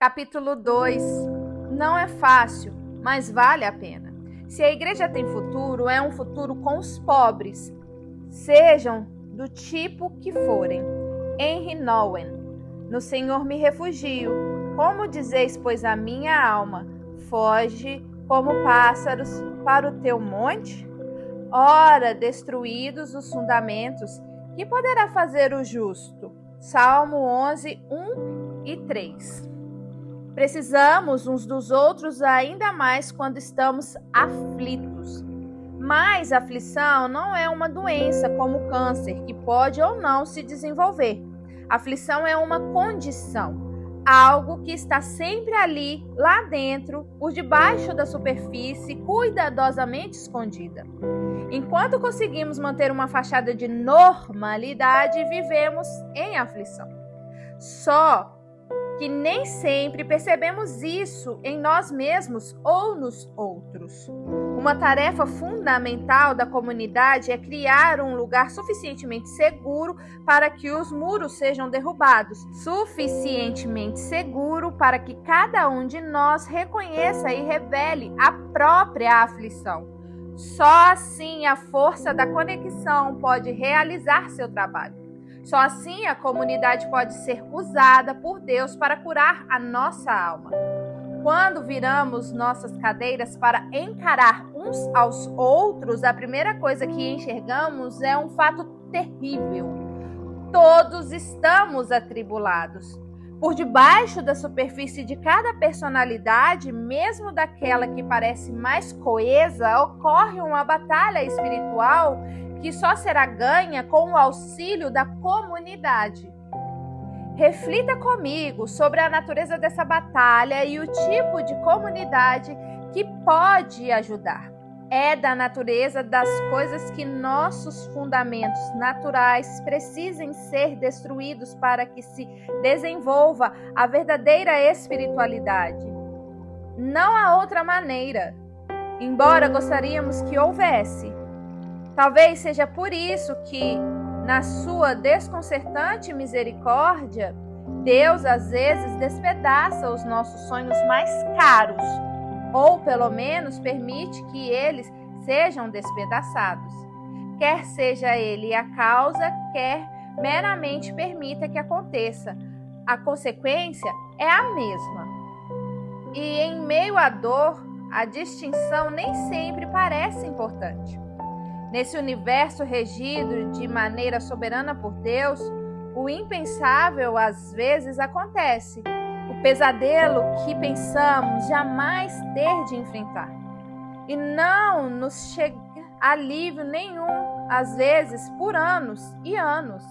Capítulo 2. Não é fácil, mas vale a pena. Se a igreja tem futuro, é um futuro com os pobres, sejam do tipo que forem. Henry Nouwen. No Senhor me refugio. Como dizeis, pois, a minha alma, foge como pássaros para o teu monte? Ora, destruídos os fundamentos, que poderá fazer o justo? Salmo 11, 1 e 3. Precisamos uns dos outros ainda mais quando estamos aflitos. Mas a aflição não é uma doença como o câncer, que pode ou não se desenvolver. A aflição é uma condição, algo que está sempre ali, lá dentro, por debaixo da superfície, cuidadosamente escondida. Enquanto conseguimos manter uma fachada de normalidade, vivemos em aflição. Só que nem sempre percebemos isso em nós mesmos ou nos outros. Uma tarefa fundamental da comunidade é criar um lugar suficientemente seguro para que os muros sejam derrubados, suficientemente seguro para que cada um de nós reconheça e revele a própria aflição. Só assim a força da conexão pode realizar seu trabalho. Só assim a comunidade pode ser usada por Deus para curar a nossa alma. Quando viramos nossas cadeiras para encarar uns aos outros, a primeira coisa que enxergamos é um fato terrível. Todos estamos atribulados. Por debaixo da superfície de cada personalidade, mesmo daquela que parece mais coesa, ocorre uma batalha espiritual que só será ganha com o auxílio da comunidade. Reflita comigo sobre a natureza dessa batalha e o tipo de comunidade que pode ajudar. É da natureza das coisas que nossos fundamentos naturais precisem ser destruídos para que se desenvolva a verdadeira espiritualidade. Não há outra maneira, embora gostaríamos que houvesse. Talvez seja por isso que, na sua desconcertante misericórdia, Deus às vezes despedaça os nossos sonhos mais caros, ou pelo menos permite que eles sejam despedaçados. Quer seja ele a causa, quer meramente permita que aconteça. A consequência é a mesma. E em meio à dor, a distinção nem sempre parece importante. Nesse universo regido de maneira soberana por Deus, o impensável às vezes acontece. O pesadelo que pensamos jamais ter de enfrentar. E não nos chega alívio nenhum, às vezes por anos e anos.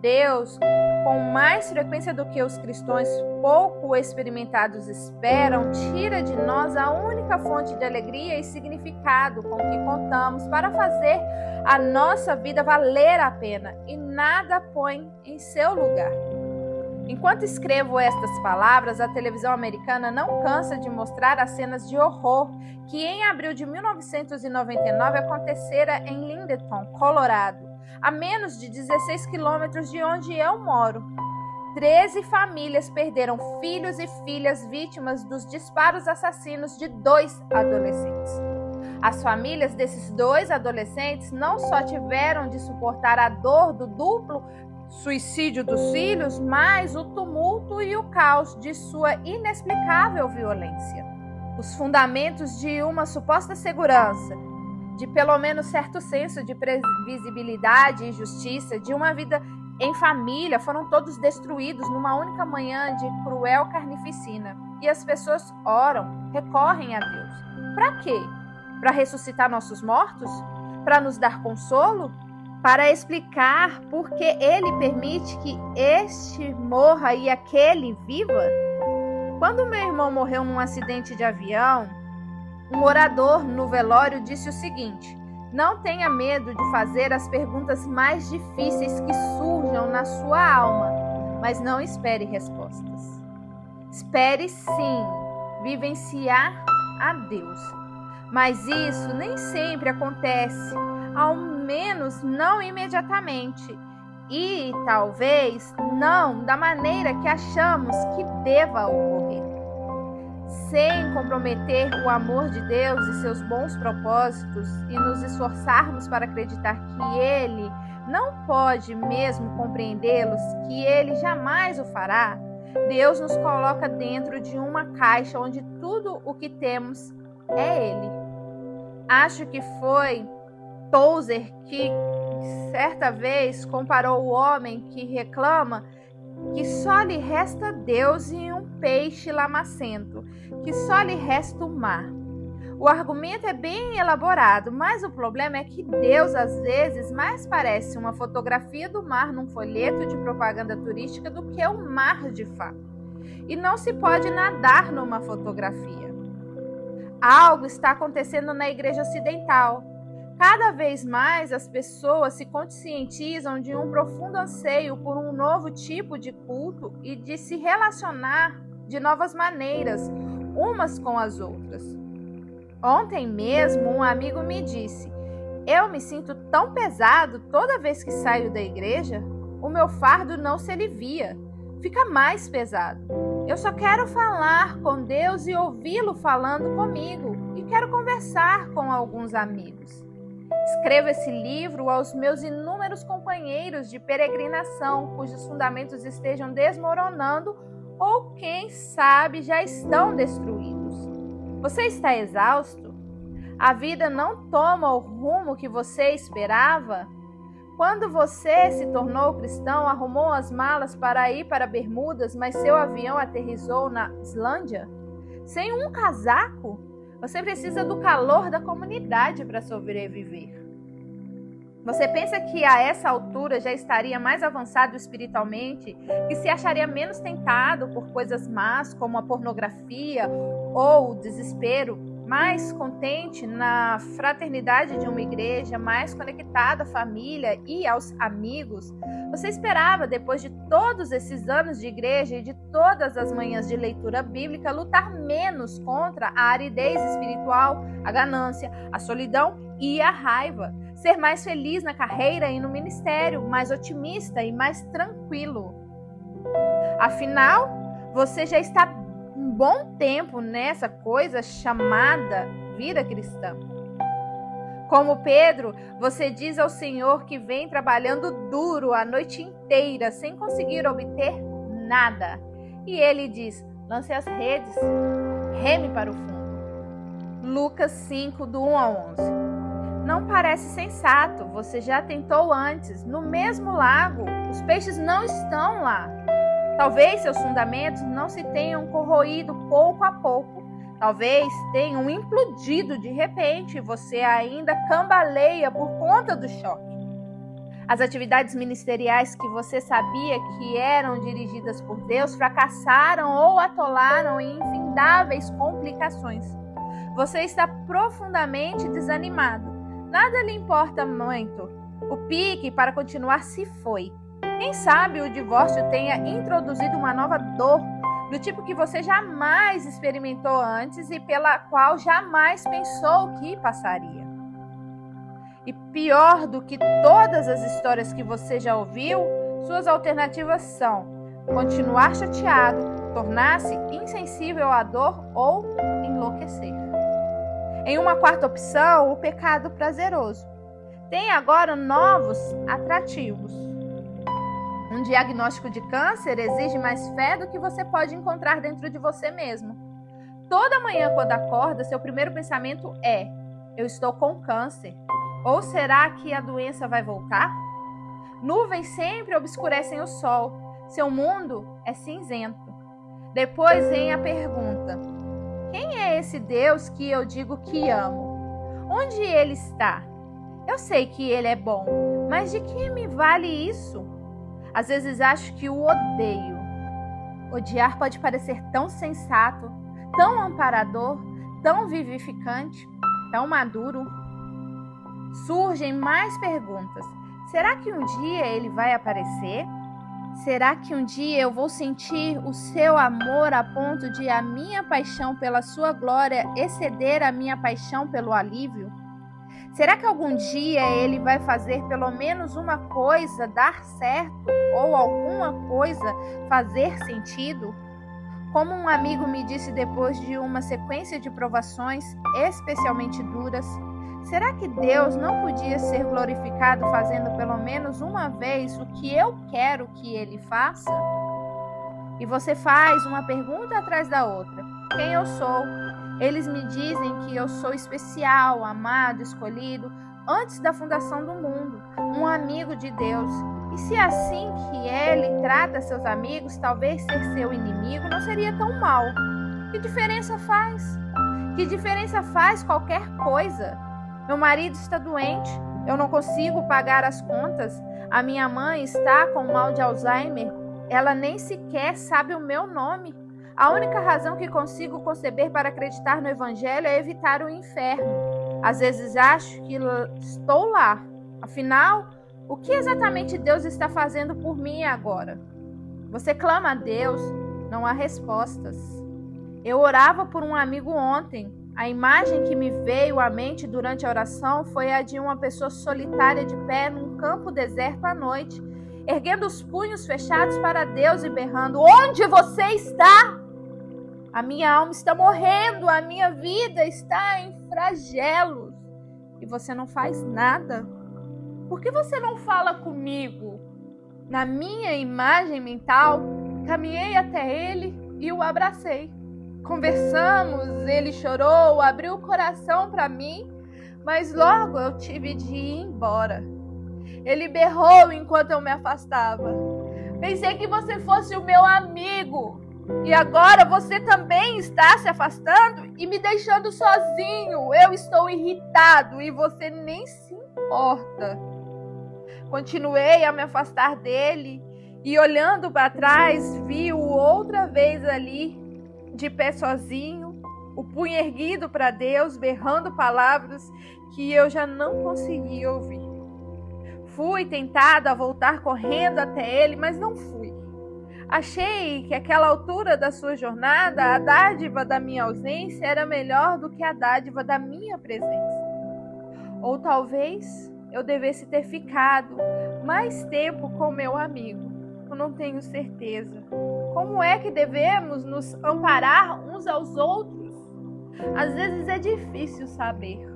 Deus, com mais frequência do que os cristãos pouco experimentados esperam, tira de nós a única fonte de alegria e significado com que contamos para fazer a nossa vida valer a pena, e nada põe em seu lugar. Enquanto escrevo estas palavras, a televisão americana não cansa de mostrar as cenas de horror que em abril de 1999 acontecera em Littleton, Colorado, a menos de 16 quilômetros de onde eu moro. 13 famílias perderam filhos e filhas vítimas dos disparos assassinos de 2 adolescentes. As famílias desses 2 adolescentes não só tiveram de suportar a dor do duplo suicídio dos filhos, mas o tumulto e o caos de sua inexplicável violência. Os fundamentos de uma suposta segurança, de pelo menos certo senso de previsibilidade e justiça, de uma vida em família, foram todos destruídos numa única manhã de cruel carnificina. E as pessoas oram, recorrem a Deus. Para quê? Para ressuscitar nossos mortos? Para nos dar consolo? Para explicar por que Ele permite que este morra e aquele viva? Quando meu irmão morreu num acidente de avião, um orador no velório disse o seguinte: não tenha medo de fazer as perguntas mais difíceis que surjam na sua alma, mas não espere respostas. Espere sim vivenciar a Deus. Mas isso nem sempre acontece, ao menos não imediatamente. e talvez não da maneira que achamos que deva ocorrer. Sem comprometer o amor de Deus e seus bons propósitos e nos esforçarmos para acreditar que Ele não pode mesmo compreendê-los, que Ele jamais o fará, Deus nos coloca dentro de uma caixa onde tudo o que temos é Ele. Acho que foi Tozer que certa vez comparou o homem que reclama que só lhe resta Deus e um peixe lamacento, que só lhe resta o mar. O argumento é bem elaborado, mas o problema é que Deus às vezes mais parece uma fotografia do mar num folheto de propaganda turística do que o mar de fato. E não se pode nadar numa fotografia. Algo está acontecendo na igreja ocidental. Cada vez mais as pessoas se conscientizam de um profundo anseio por um novo tipo de culto e de se relacionar de novas maneiras, umas com as outras. Ontem mesmo um amigo me disse: eu me sinto tão pesado toda vez que saio da igreja, o meu fardo não se alivia, fica mais pesado. Eu só quero falar com Deus e ouvi-lo falando comigo, e quero conversar com alguns amigos. Escrevo esse livro aos meus inúmeros companheiros de peregrinação cujos fundamentos estejam desmoronando ou, quem sabe, já estão destruídos. Você está exausto? A vida não toma o rumo que você esperava? Quando você se tornou cristão, arrumou as malas para ir para Bermudas, mas seu avião aterrissou na Islândia? Sem um casaco? Você precisa do calor da comunidade para sobreviver. Você pensa que a essa altura já estaria mais avançado espiritualmente, que se acharia menos tentado por coisas más como a pornografia ou o desespero, mais contente na fraternidade de uma igreja, mais conectado à família e aos amigos? Você esperava, depois de todos esses anos de igreja e de todas as manhãs de leitura bíblica, lutar menos contra a aridez espiritual, a ganância, a solidão e a raiva, ser mais feliz na carreira e no ministério, mais otimista e mais tranquilo. Afinal, você já está um bom tempo nessa coisa chamada vida cristã. Como Pedro, você diz ao Senhor que vem trabalhando duro a noite inteira sem conseguir obter nada. E ele diz: lance as redes, reme para o fundo. Lucas 5, do 1 ao 11. Não parece sensato, você já tentou antes, no mesmo lago, os peixes não estão lá. Talvez seus fundamentos não se tenham corroído pouco a pouco. Talvez tenham implodido de repente e você ainda cambaleia por conta do choque. As atividades ministeriais que você sabia que eram dirigidas por Deus fracassaram ou atolaram em infindáveis complicações. Você está profundamente desanimado. Nada lhe importa muito. O pique para continuar se foi. Quem sabe o divórcio tenha introduzido uma nova dor, do tipo que você jamais experimentou antes e pela qual jamais pensou que passaria. E pior do que todas as histórias que você já ouviu, suas alternativas são continuar chateado, tornar-se insensível à dor ou enlouquecer. Em uma quarta opção, o pecado prazeroso. Tem agora novos atrativos. Um diagnóstico de câncer exige mais fé do que você pode encontrar dentro de você mesmo. Toda manhã, quando acorda, seu primeiro pensamento é: eu estou com câncer. Ou será que a doença vai voltar? Nuvens sempre obscurecem o sol. Seu mundo é cinzento. Depois vem a pergunta: quem é esse Deus que eu digo que amo? Onde ele está? Eu sei que ele é bom, mas de que me vale isso? Às vezes acho que o odeio. Odiar pode parecer tão sensato, tão amparador, tão vivificante, tão maduro. Surgem mais perguntas. Será que um dia ele vai aparecer? Será que um dia eu vou sentir o seu amor a ponto de a minha paixão pela sua glória exceder a minha paixão pelo alívio? Será que algum dia ele vai fazer pelo menos uma coisa dar certo ou alguma coisa fazer sentido? Como um amigo me disse depois de uma sequência de provações especialmente duras, será que Deus não podia ser glorificado fazendo pelo menos uma vez o que eu quero que ele faça? E você faz uma pergunta atrás da outra. Quem eu sou? Eles me dizem que eu sou especial, amado, escolhido, antes da fundação do mundo, um amigo de Deus. E se é assim que ele trata seus amigos, talvez ser seu inimigo não seria tão mal. Que diferença faz? Que diferença faz qualquer coisa? Meu marido está doente, eu não consigo pagar as contas, a minha mãe está com mal de Alzheimer, ela nem sequer sabe o meu nome. A única razão que consigo conceber para acreditar no Evangelho é evitar o inferno. Às vezes acho que estou lá. Afinal, o que exatamente Deus está fazendo por mim agora? Você clama a Deus, não há respostas. Eu orava por um amigo ontem. A imagem que me veio à mente durante a oração foi a de uma pessoa solitária de pé num campo deserto à noite, erguendo os punhos fechados para Deus e berrando: "Onde você está? A minha alma está morrendo, a minha vida está em flagelos." E você não faz nada? Por que você não fala comigo? Na minha imagem mental, caminhei até ele e o abracei. Conversamos, ele chorou, abriu o coração para mim, mas logo eu tive de ir embora. Ele berrou enquanto eu me afastava. Pensei que você fosse o meu amigo. E agora você também está se afastando e me deixando sozinho. Eu estou irritado e você nem se importa. Continuei a me afastar dele e, olhando para trás, vi-o outra vez ali, de pé sozinho, o punho erguido para Deus, berrando palavras que eu já não conseguia ouvir. Fui tentada a voltar correndo até ele, mas não fui. Achei que àquela altura da sua jornada, a dádiva da minha ausência era melhor do que a dádiva da minha presença. Ou talvez eu devesse ter ficado mais tempo com meu amigo. Eu não tenho certeza. Como é que devemos nos amparar uns aos outros? Às vezes é difícil saber.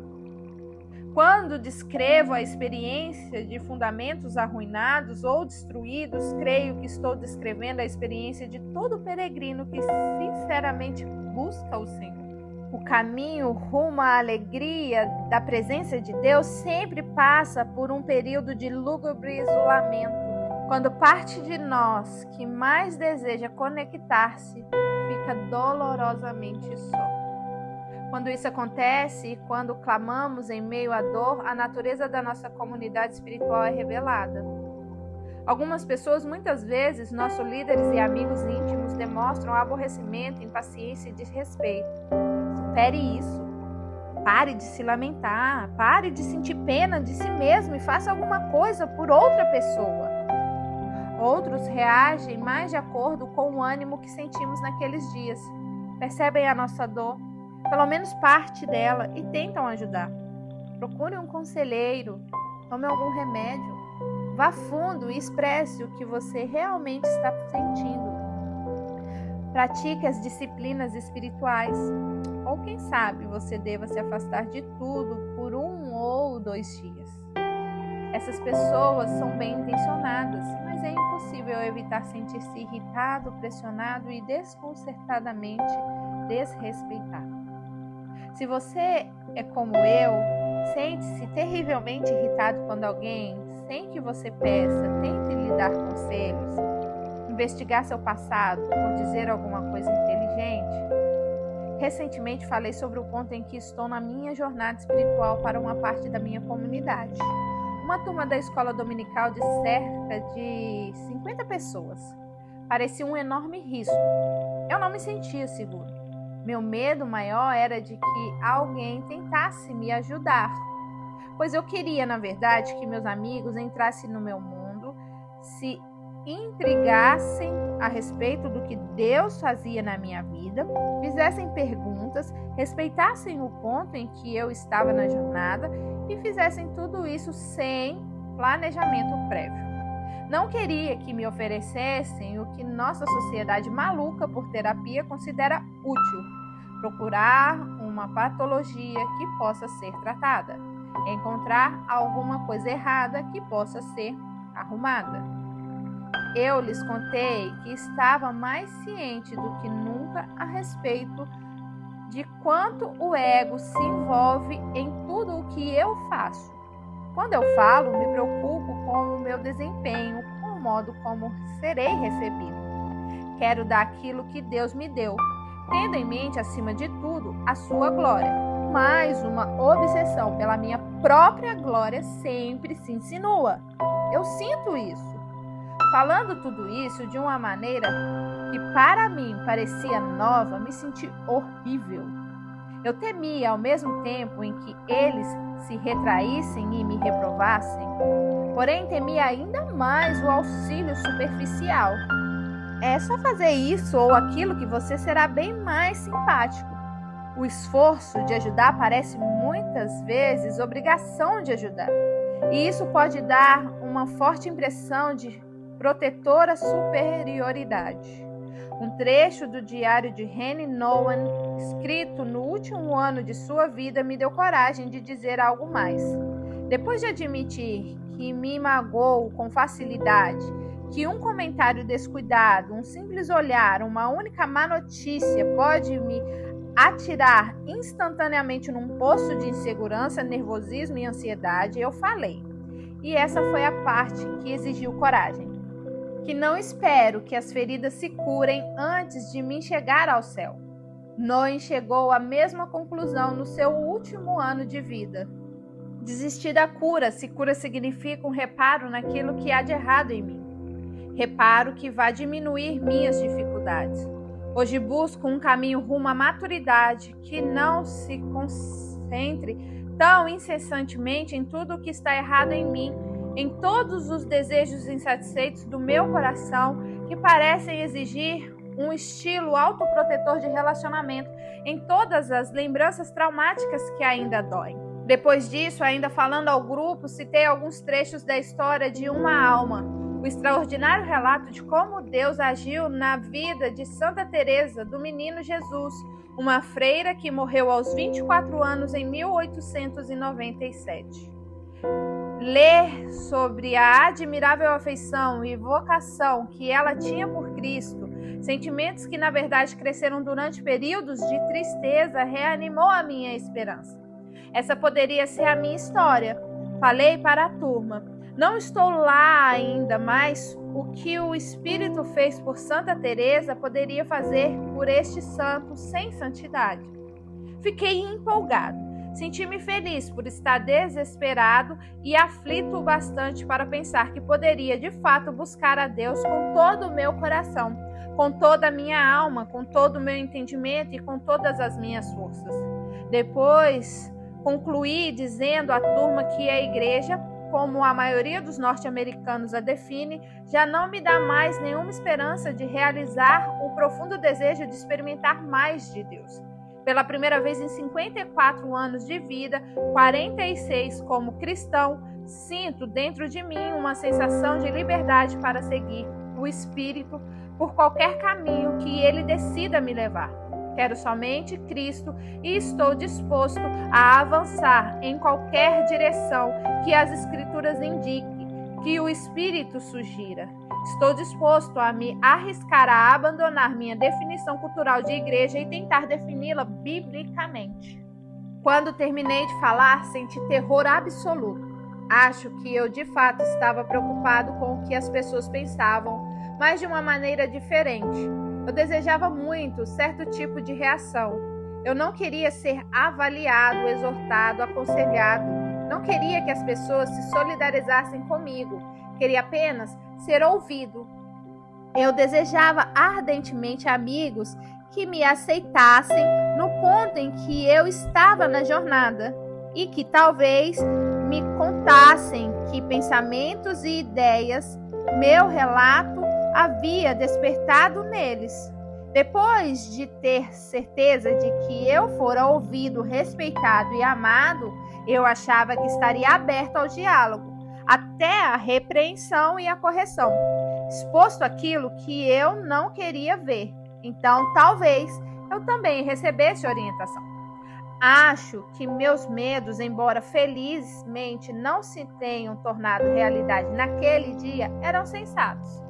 Quando descrevo a experiência de fundamentos arruinados ou destruídos, creio que estou descrevendo a experiência de todo peregrino que sinceramente busca o Senhor. O caminho rumo à alegria da presença de Deus sempre passa por um período de lúgubre isolamento, quando parte de nós que mais deseja conectar-se fica dolorosamente só. Quando isso acontece e quando clamamos em meio à dor, a natureza da nossa comunidade espiritual é revelada. Algumas pessoas, muitas vezes, nossos líderes e amigos íntimos, demonstram aborrecimento, impaciência e desrespeito. Supere isso. Pare de se lamentar. Pare de sentir pena de si mesmo e faça alguma coisa por outra pessoa. Outros reagem mais de acordo com o ânimo que sentimos naqueles dias. Percebem a nossa dor, pelo menos parte dela, e tentam ajudar. Procure um conselheiro, tome algum remédio, vá fundo e expresse o que você realmente está sentindo. Pratique as disciplinas espirituais, ou quem sabe você deva se afastar de tudo por 1 ou 2 dias. Essas pessoas são bem intencionadas, mas é impossível evitar sentir-se irritado, pressionado e desconcertadamente desrespeitado. Se você é como eu, sente-se terrivelmente irritado quando alguém, sem que você peça, tente lhe dar conselhos, investigar seu passado ou dizer alguma coisa inteligente. Recentemente falei sobre o ponto em que estou na minha jornada espiritual para uma parte da minha comunidade. Uma turma da escola dominical de cerca de 50 pessoas. Parecia um enorme risco. Eu não me sentia seguro. Meu medo maior era de que alguém tentasse me ajudar, pois eu queria, na verdade, que meus amigos entrassem no meu mundo, se intrigassem a respeito do que Deus fazia na minha vida, fizessem perguntas, respeitassem o ponto em que eu estava na jornada e fizessem tudo isso sem planejamento prévio. Não queria que me oferecessem o que nossa sociedade maluca por terapia considera útil: procurar uma patologia que possa ser tratada, encontrar alguma coisa errada que possa ser arrumada. Eu lhes contei que estava mais ciente do que nunca a respeito de quanto o ego se envolve em tudo o que eu faço. Quando eu falo, me preocupo com o meu desempenho, com o modo como serei recebido. Quero dar aquilo que Deus me deu, tendo em mente, acima de tudo, a sua glória. Mas uma obsessão pela minha própria glória sempre se insinua. Eu sinto isso. Falando tudo isso de uma maneira que para mim parecia nova, me senti horrível. Eu temia ao mesmo tempo em que eles se retraíssem e me reprovassem, porém temia ainda mais o auxílio superficial. É só fazer isso ou aquilo que você será bem mais simpático. O esforço de ajudar parece muitas vezes obrigação de ajudar, e isso pode dar uma forte impressão de protetora superioridade. Um trecho do diário de Henry Nouwen, escrito no último ano de sua vida, me deu coragem de dizer algo mais. Depois de admitir que me magoou com facilidade, que um comentário descuidado, um simples olhar, uma única má notícia pode me atirar instantaneamente num poço de insegurança, nervosismo e ansiedade, eu falei. E essa foi a parte que exigiu coragem. Que não espero que as feridas se curem antes de me chegar ao céu. Nouwen chegou à mesma conclusão no seu último ano de vida. Desistir da cura, se cura significa um reparo naquilo que há de errado em mim. Reparo que vai diminuir minhas dificuldades. Hoje busco um caminho rumo à maturidade que não se concentre tão incessantemente em tudo o que está errado em mim, em todos os desejos insatisfeitos do meu coração que parecem exigir um estilo autoprotetor de relacionamento, em todas as lembranças traumáticas que ainda doem. Depois disso, ainda falando ao grupo, citei alguns trechos da história de uma alma, o extraordinário relato de como Deus agiu na vida de Santa Teresa do Menino Jesus, uma freira que morreu aos 24 anos em 1897. Ler sobre a admirável afeição e vocação que ela tinha por Cristo, sentimentos que na verdade cresceram durante períodos de tristeza, reanimou a minha esperança. Essa poderia ser a minha história. Falei para a turma. Não estou lá ainda, mas o que o Espírito fez por Santa Teresa poderia fazer por este santo sem santidade. Fiquei empolgado. Senti-me feliz por estar desesperado e aflito o bastante para pensar que poderia de fato buscar a Deus com todo o meu coração, com toda a minha alma, com todo o meu entendimento e com todas as minhas forças. Depois, concluí dizendo à turma que a igreja, como a maioria dos norte-americanos a define, já não me dá mais nenhuma esperança de realizar o profundo desejo de experimentar mais de Deus. Pela primeira vez em 54 anos de vida, 46 como cristão, sinto dentro de mim uma sensação de liberdade para seguir o Espírito por qualquer caminho que ele decida me levar. Quero somente Cristo e estou disposto a avançar em qualquer direção que as Escrituras indiquem, que o Espírito sugira. Estou disposto a me arriscar a abandonar minha definição cultural de igreja e tentar defini-la biblicamente. Quando terminei de falar, senti terror absoluto. Acho que eu de fato estava preocupado com o que as pessoas pensavam, mas de uma maneira diferente. Eu desejava muito certo tipo de reação. Eu não queria ser avaliado, exortado, aconselhado. Não queria que as pessoas se solidarizassem comigo. Queria apenas ser ouvido. Eu desejava ardentemente amigos que me aceitassem no ponto em que eu estava na jornada e que talvez me contassem que pensamentos e ideias, meu relato havia despertado neles. Depois de ter certeza de que eu fora ouvido, respeitado e amado, eu achava que estaria aberto ao diálogo, até a repreensão e a correção, exposto àquilo que eu não queria ver. Então, talvez eu também recebesse orientação. Acho que meus medos, embora felizmente não se tenham tornado realidade naquele dia, eram sensatos.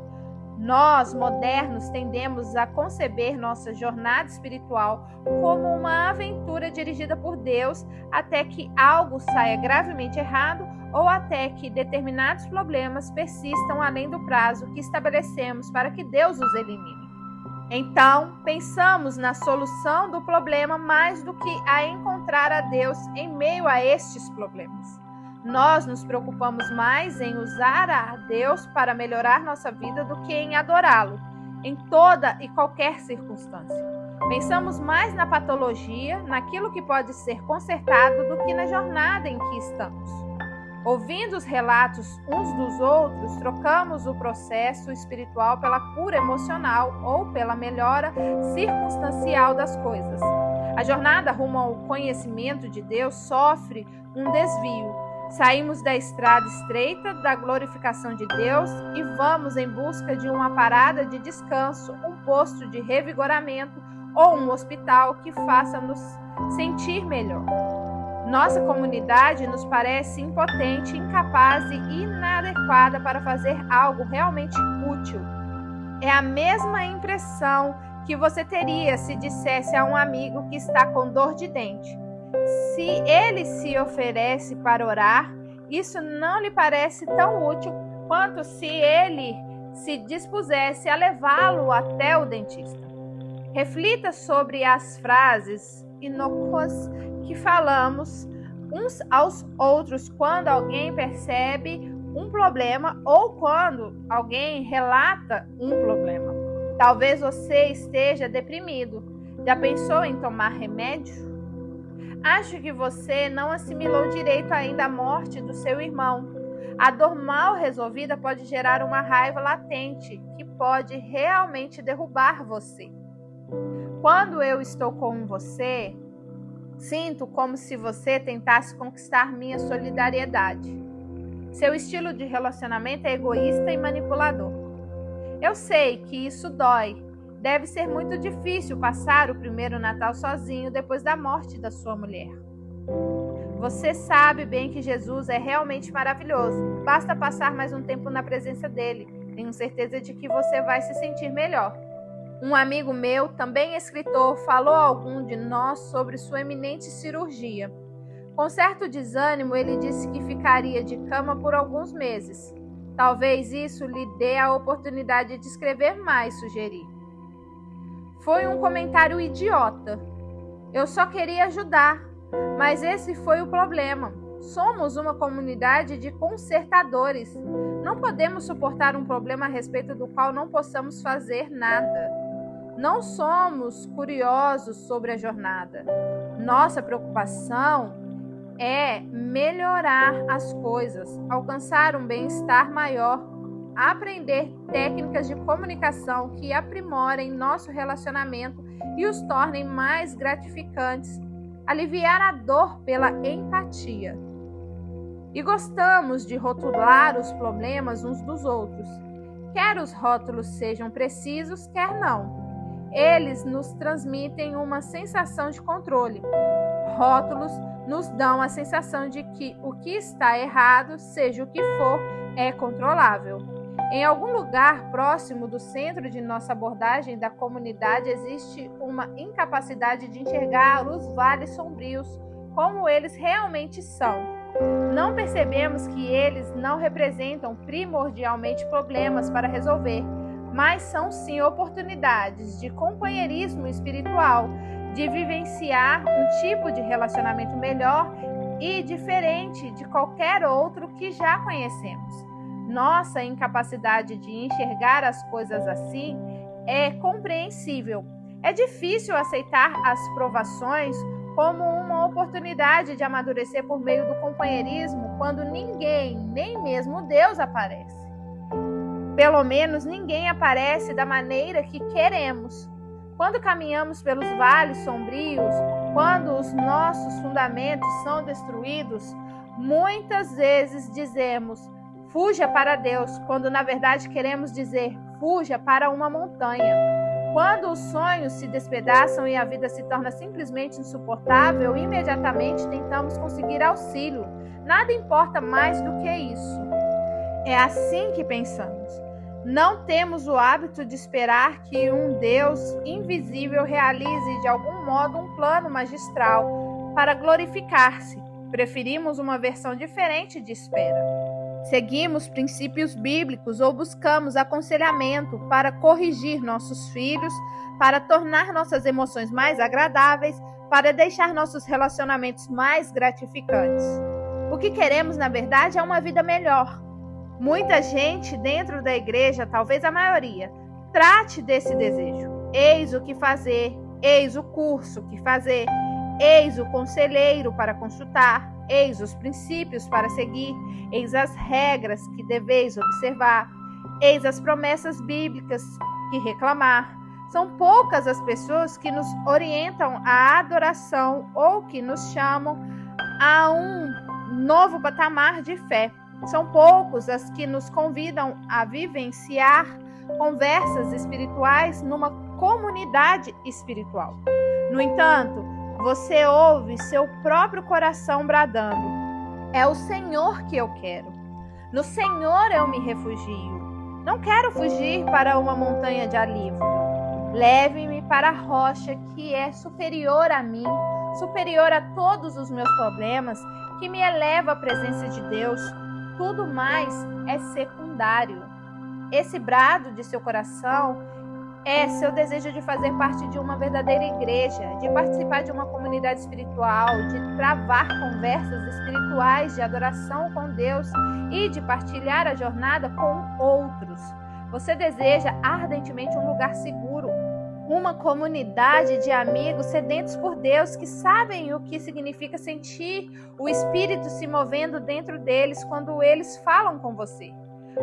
Nós, modernos, tendemos a conceber nossa jornada espiritual como uma aventura dirigida por Deus até que algo saia gravemente errado ou até que determinados problemas persistam além do prazo que estabelecemos para que Deus os elimine. Então, pensamos na solução do problema mais do que a encontrar a Deus em meio a estes problemas. Nós nos preocupamos mais em usar a Deus para melhorar nossa vida do que em adorá-lo, em toda e qualquer circunstância. Pensamos mais na patologia, naquilo que pode ser consertado, do que na jornada em que estamos. Ouvindo os relatos uns dos outros, trocamos o processo espiritual pela cura emocional ou pela melhora circunstancial das coisas. A jornada rumo ao conhecimento de Deus sofre um desvio. Saímos da estrada estreita da glorificação de Deus e vamos em busca de uma parada de descanso, um posto de revigoramento ou um hospital que faça-nos sentir melhor. Nossa comunidade nos parece impotente, incapaz e inadequada para fazer algo realmente útil. É a mesma impressão que você teria se dissesse a um amigo que está com dor de dente. Se ele se oferece para orar, isso não lhe parece tão útil quanto se ele se dispusesse a levá-lo até o dentista. Reflita sobre as frases inócuas que falamos uns aos outros quando alguém percebe um problema ou quando alguém relata um problema. Talvez você esteja deprimido. Já pensou em tomar remédio? Acho que você não assimilou direito ainda a morte do seu irmão. A dor mal resolvida pode gerar uma raiva latente que pode realmente derrubar você. Quando eu estou com você, sinto como se você tentasse conquistar minha solidariedade. Seu estilo de relacionamento é egoísta e manipulador. Eu sei que isso dói. Deve ser muito difícil passar o primeiro Natal sozinho depois da morte da sua mulher. Você sabe bem que Jesus é realmente maravilhoso. Basta passar mais um tempo na presença dele. Tenho certeza de que você vai se sentir melhor. Um amigo meu, também escritor, falou a algum de nós sobre sua eminente cirurgia. Com certo desânimo, ele disse que ficaria de cama por alguns meses. Talvez isso lhe dê a oportunidade de escrever mais, sugeri. Foi um comentário idiota. Eu só queria ajudar, mas esse foi o problema. Somos uma comunidade de consertadores. Não podemos suportar um problema a respeito do qual não possamos fazer nada. Não somos curiosos sobre a jornada. Nossa preocupação é melhorar as coisas, alcançar um bem-estar maior, aprender técnicas de comunicação que aprimorem nosso relacionamento e os tornem mais gratificantes, aliviar a dor pela empatia. E gostamos de rotular os problemas uns dos outros. Quer os rótulos sejam precisos, quer não. Eles nos transmitem uma sensação de controle. Rótulos nos dão a sensação de que o que está errado, seja o que for, é controlável. Em algum lugar próximo do centro de nossa abordagem da comunidade existe uma incapacidade de enxergar os vales sombrios como eles realmente são. Não percebemos que eles não representam primordialmente problemas para resolver, mas são sim oportunidades de companheirismo espiritual, de vivenciar um tipo de relacionamento melhor e diferente de qualquer outro que já conhecemos. Nossa incapacidade de enxergar as coisas assim é compreensível. É difícil aceitar as provações como uma oportunidade de amadurecer por meio do companheirismo quando ninguém, nem mesmo Deus, aparece. pelo menos ninguém aparece da maneira que queremos. Quando caminhamos pelos vales sombrios, quando os nossos fundamentos são destruídos, muitas vezes dizemos, fuja para Deus, quando na verdade queremos dizer, fuja para uma montanha. Quando os sonhos se despedaçam e a vida se torna simplesmente insuportável, imediatamente tentamos conseguir auxílio. Nada importa mais do que isso. É assim que pensamos. Não temos o hábito de esperar que um Deus invisível realize de algum modo um plano magistral para glorificar-se. Preferimos uma versão diferente de espera. Seguimos princípios bíblicos ou buscamos aconselhamento para corrigir nossos filhos, para tornar nossas emoções mais agradáveis, para deixar nossos relacionamentos mais gratificantes. O que queremos, na verdade, é uma vida melhor. Muita gente dentro da igreja, talvez a maioria, trate desse desejo. Eis o que fazer, eis o curso que fazer, eis o conselheiro para consultar, eis os princípios para seguir, eis as regras que deveis observar, eis as promessas bíblicas que reclamar. São poucas as pessoas que nos orientam à adoração ou que nos chamam a um novo patamar de fé. São poucos as que nos convidam a vivenciar conversas espirituais numa comunidade espiritual. No entanto, você ouve seu próprio coração bradando: é o Senhor que eu quero. No Senhor eu me refugio. Não quero fugir para uma montanha de alívio. Leve-me para a rocha que é superior a mim, superior a todos os meus problemas, que me eleva à presença de Deus. Tudo mais é secundário. Esse brado de seu coração é seu desejo de fazer parte de uma verdadeira igreja, de participar de uma comunidade espiritual, de travar conversas espirituais de adoração com Deus e de partilhar a jornada com outros. Você deseja ardentemente um lugar seguro, uma comunidade de amigos sedentos por Deus que sabem o que significa sentir o Espírito se movendo dentro deles quando eles falam com você.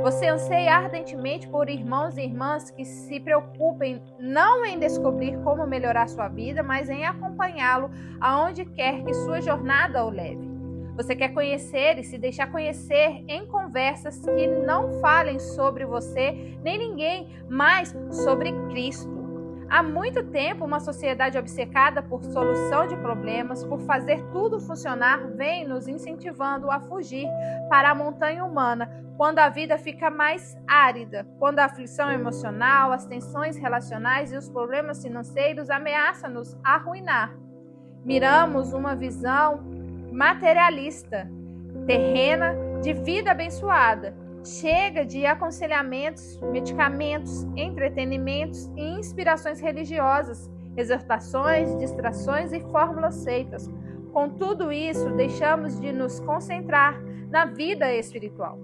Você anseia ardentemente por irmãos e irmãs que se preocupem não em descobrir como melhorar sua vida, mas em acompanhá-lo aonde quer que sua jornada o leve. Você quer conhecer e se deixar conhecer em conversas que não falem sobre você nem ninguém, mas sobre Cristo. Há muito tempo, uma sociedade obcecada por solução de problemas, por fazer tudo funcionar, vem nos incentivando a fugir para a montanha humana, quando a vida fica mais árida, quando a aflição emocional, as tensões relacionais e os problemas financeiros ameaçam nos arruinar. Miramos uma visão materialista, terrena, de vida abençoada. Chega de aconselhamentos, medicamentos, entretenimentos e inspirações religiosas, exortações, distrações e fórmulas feitas. Com tudo isso, deixamos de nos concentrar na vida espiritual.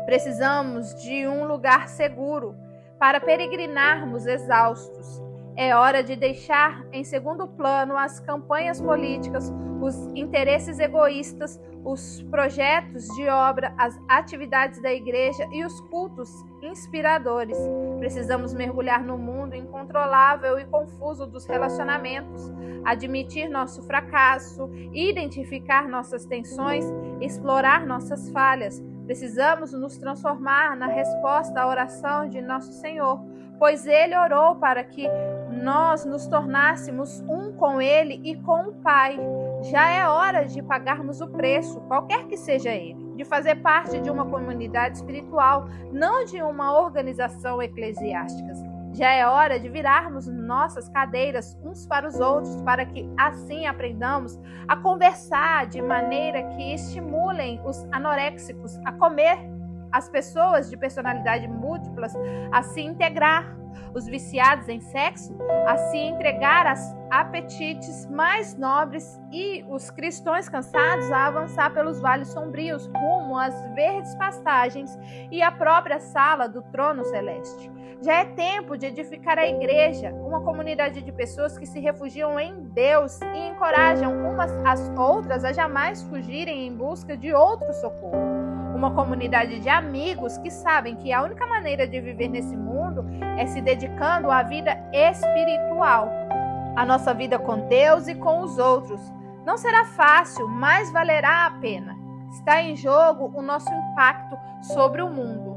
Precisamos de um lugar seguro para peregrinarmos exaustos. É hora de deixar em segundo plano as campanhas políticas, os interesses egoístas, os projetos de obra, as atividades da igreja e os cultos inspiradores. Precisamos mergulhar no mundo incontrolável e confuso dos relacionamentos, admitir nosso fracasso, identificar nossas tensões, explorar nossas falhas. Precisamos nos transformar na resposta à oração de nosso Senhor, pois Ele orou para que nós nos tornássemos um com Ele e com o Pai. Já é hora de pagarmos o preço, qualquer que seja ele, de fazer parte de uma comunidade espiritual, não de uma organização eclesiástica. Já é hora de virarmos nossas cadeiras uns para os outros, para que assim aprendamos a conversar de maneira que estimulem os anoréxicos a comer, as pessoas de personalidade múltiplas a se integrar, os viciados em sexo a se entregar aos apetites mais nobres e os cristãos cansados a avançar pelos vales sombrios rumo às verdes pastagens e à própria sala do trono celeste. Já é tempo de edificar a igreja, uma comunidade de pessoas que se refugiam em Deus e encorajam umas às outras a jamais fugirem em busca de outro socorro. uma comunidade de amigos que sabem que a única maneira de viver nesse mundo é se dedicando à vida espiritual, a nossa vida com Deus e com os outros. Não será fácil, mas valerá a pena. Está em jogo o nosso impacto sobre o mundo.